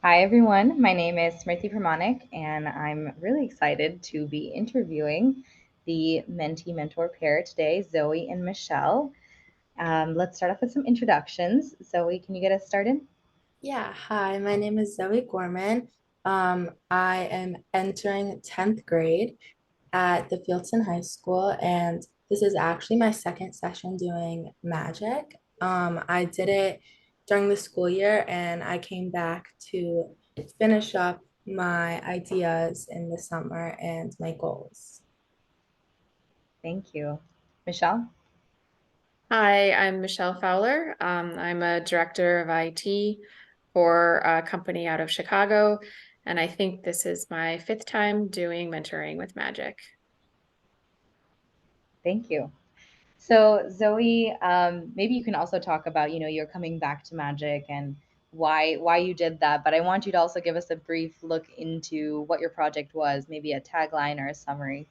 Hi, everyone. My name is Smriti P, and I'm really excited to be interviewing the mentee mentor pair today, Zoe and Michelle. Let's start off with some introductions. Zoe, can you get us started? Yeah, hi, my name is Zoe Gorman. I am entering 10th grade at the Fieldson High School, and this is actually my second session doing magic. I did it during the school year, and I came back to finish up my ideas in the summer and my goals. Thank you. Michelle? Hi, I'm Michelle Fowler. I'm a director of IT for a company out of Chicago, and I think this is my fifth time doing mentoring with Magic. Thank you. So, Zoe, maybe you can also talk about, you're coming back to magic and why you did that. But I want you to also give us a brief look into what your project was, maybe a tagline or a summary.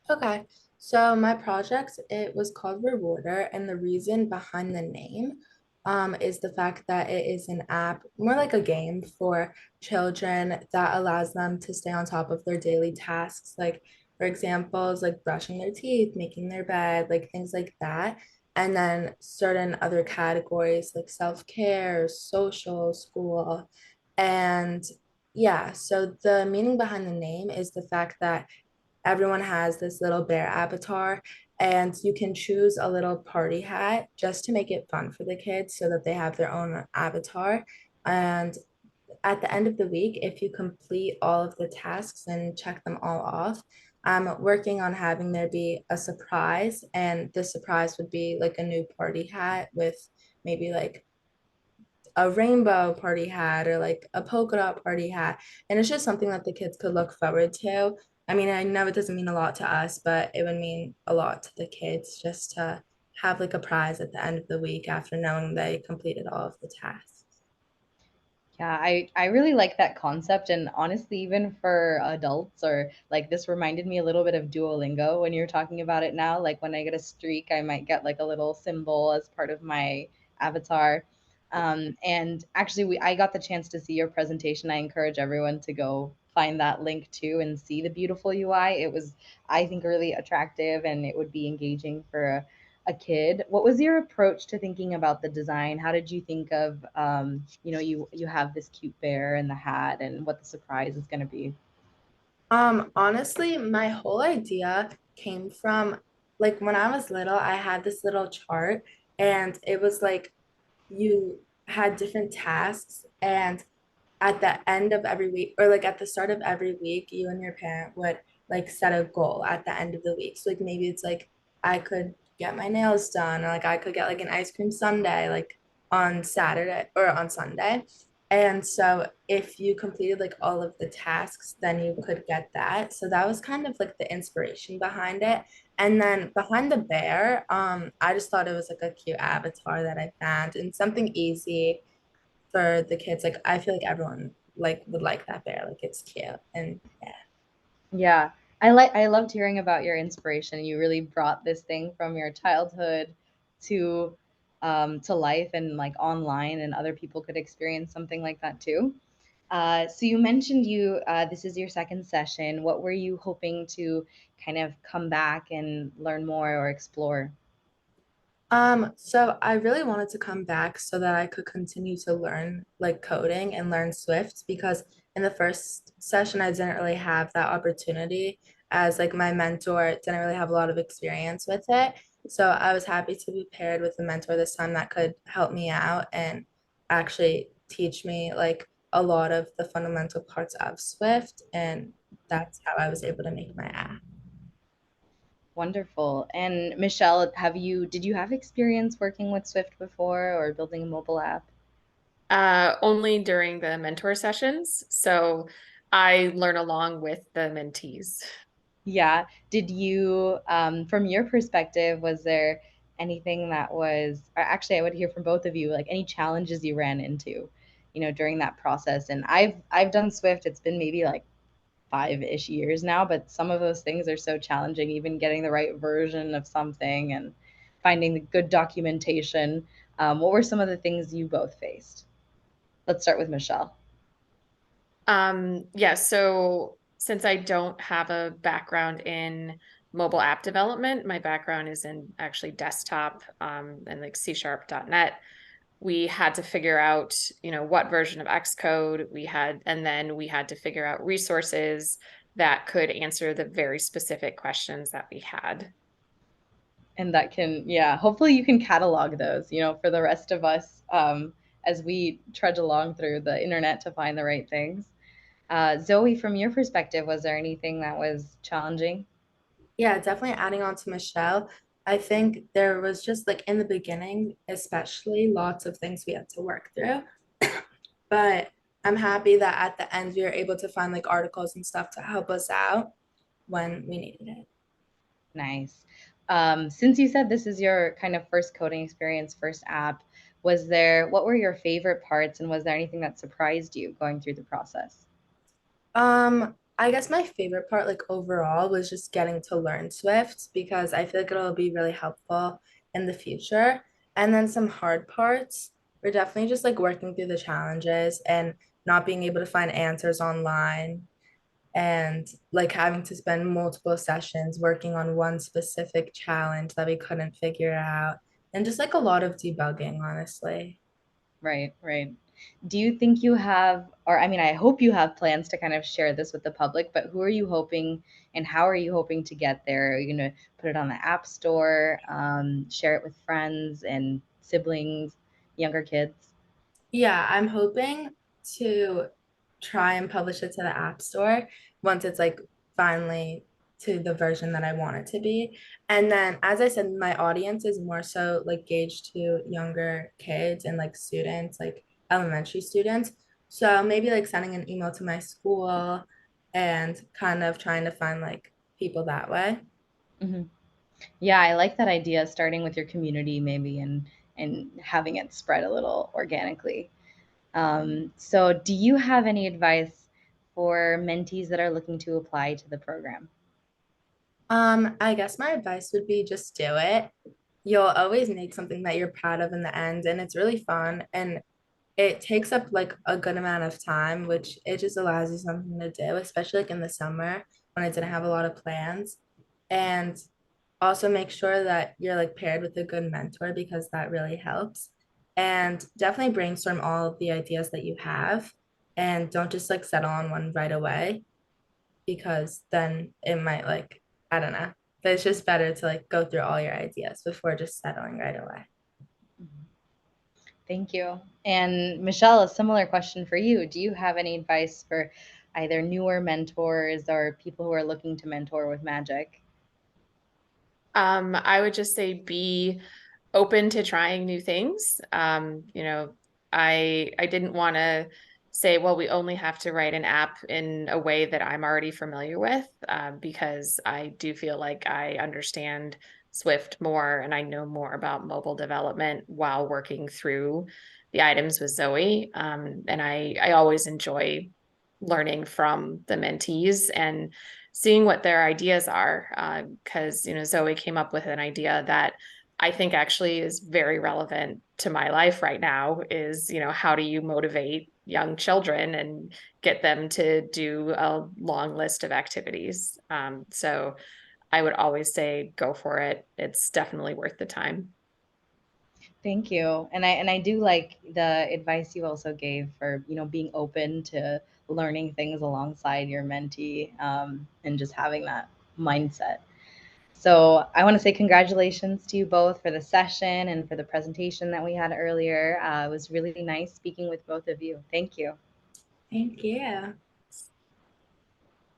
Okay, so my project, it was called Rewarder, and the reason behind the name is the fact that it is an app, more like a game for children that allows them to stay on top of their daily tasks. Like, for examples, like brushing their teeth, making their bed, like things like that. And then certain other categories like self-care, social, school. And yeah, so the meaning behind the name is the fact that everyone has this little bear avatar, and you can choose a little party hat just to make it fun for the kids so that they have their own avatar. And at the end of the week, if you complete all of the tasks and check them all off, I'm working on having there be a surprise, and the surprise would be like a new party hat with maybe like a rainbow party hat or like a polka dot party hat. And it's just something that the kids could look forward to. I mean, I know it doesn't mean a lot to us, but it would mean a lot to the kids just to have like a prize at the end of the week after knowing they completed all of the tasks. Yeah, I really like that concept. And honestly, even for adults, or like this reminded me a little bit of Duolingo when you're talking about it now. Like when I get a streak, I might get like a little symbol as part of my avatar. And actually, I got the chance to see your presentation. I encourage everyone to go find that link too and see the beautiful UI. It was, I think, really attractive and it would be engaging for a kid. What was your approach to thinking about the design? How did you think of, you have this cute bear and the hat and what the surprise is going to be? Honestly, my whole idea came from like when I was little, I had this little chart, and it was like you had different tasks, and at the end of every week, or like at the start of every week, you and your parent would like set a goal at the end of the week. So like maybe it's like I could get my nails done, or like I could get like an ice cream sundae like on Saturday or on Sunday. And so if you completed like all of the tasks, then you could get that. So that was kind of like the inspiration behind it. And then behind the bear, I just thought it was like a cute avatar that I found and something easy for the kids. Like I feel like everyone like would like that bear. Like it's cute. And yeah. Yeah, I loved hearing about your inspiration. You really brought this thing from your childhood to to life and like online, and other people could experience something like that too. So you mentioned this is your second session. What were you hoping to kind of come back and learn more or explore? So I really wanted to come back so that I could continue to learn like coding and learn Swift, because in the first session I didn't really have that opportunity, as like my mentor didn't really have a lot of experience with it. So I was happy to be paired with a mentor this time that could help me out and actually teach me like a lot of the fundamental parts of Swift, and that's how I was able to make my app. Wonderful. And Michelle, did you have experience working with Swift before or building a mobile app? Only during the mentor sessions, so I learn along with the mentees. Yeah. Did you, from your perspective, was there anything that was, or actually, I would hear from both of you, like any challenges you ran into, during that process? And I've done Swift. It's been maybe like 5-ish years now, but some of those things are so challenging, even getting the right version of something and finding the good documentation. What were some of the things you both faced? Let's start with Michelle. Yeah, so since I don't have a background in mobile app development, my background is in actually desktop, and like C#.net. We had to figure out, what version of Xcode we had, and then we had to figure out resources that could answer the very specific questions that we had. And that can, yeah, hopefully you can catalog those, for the rest of us, as we trudge along through the internet to find the right things. Zoe, from your perspective, was there anything that was challenging? Yeah, definitely adding on to Michelle. I think there was just like in the beginning, especially lots of things we had to work through. But I'm happy that at the end we were able to find like articles and stuff to help us out when we needed it. Nice. Since you said this is your kind of first coding experience, first app, what were your favorite parts, and was there anything that surprised you going through the process? I guess my favorite part, like overall, was just getting to learn Swift because I feel like it'll be really helpful in the future. And then some hard parts were definitely just like working through the challenges and not being able to find answers online and like having to spend multiple sessions working on one specific challenge that we couldn't figure out. And just like a lot of debugging, honestly. Right, right. Do you think you have, or I mean, I hope you have plans to kind of share this with the public, but who are you hoping and how are you hoping to get there? Are you going to put it on the App Store, share it with friends and siblings, younger kids? Yeah, I'm hoping to try and publish it to the App Store once it's like finally to the version that I want it to be. And then, as I said, my audience is more so like gauged to younger kids and like students, like elementary students. So maybe like sending an email to my school and kind of trying to find like people that way. Hmm. Yeah, I like that idea, starting with your community maybe and having it spread a little organically. So, do you have any advice for mentees that are looking to apply to the program? I guess my advice would be just do it. You'll always make something that you're proud of in the end, and it's really fun. And it takes up like a good amount of time, which it just allows you something to do, especially like in the summer when I didn't have a lot of plans. And also make sure that you're like paired with a good mentor because that really helps. And definitely brainstorm all of the ideas that you have and don't just like settle on one right away because then it might like, I don't know. But it's just better to like go through all your ideas before just settling right away. Thank you. And Michelle, a similar question for you. Do you have any advice for either newer mentors or people who are looking to mentor with magic? I would just say be open to trying new things. I didn't want to say, well, we only have to write an app in a way that I'm already familiar with, because I do feel like I understand Swift more and I know more about mobile development while working through the items with Zoe. And I always enjoy learning from the mentees and seeing what their ideas are. Because, Zoe came up with an idea that I think actually is very relevant to my life right now is, how do you motivate young children and get them to do a long list of activities? So I would always say go for it. It's definitely worth the time. Thank you. And I do like the advice you also gave for, being open to learning things alongside your mentee, and just having that mindset. So I want to say congratulations to you both for the session and for the presentation that we had earlier. It was really nice speaking with both of you. Thank you. Thank you.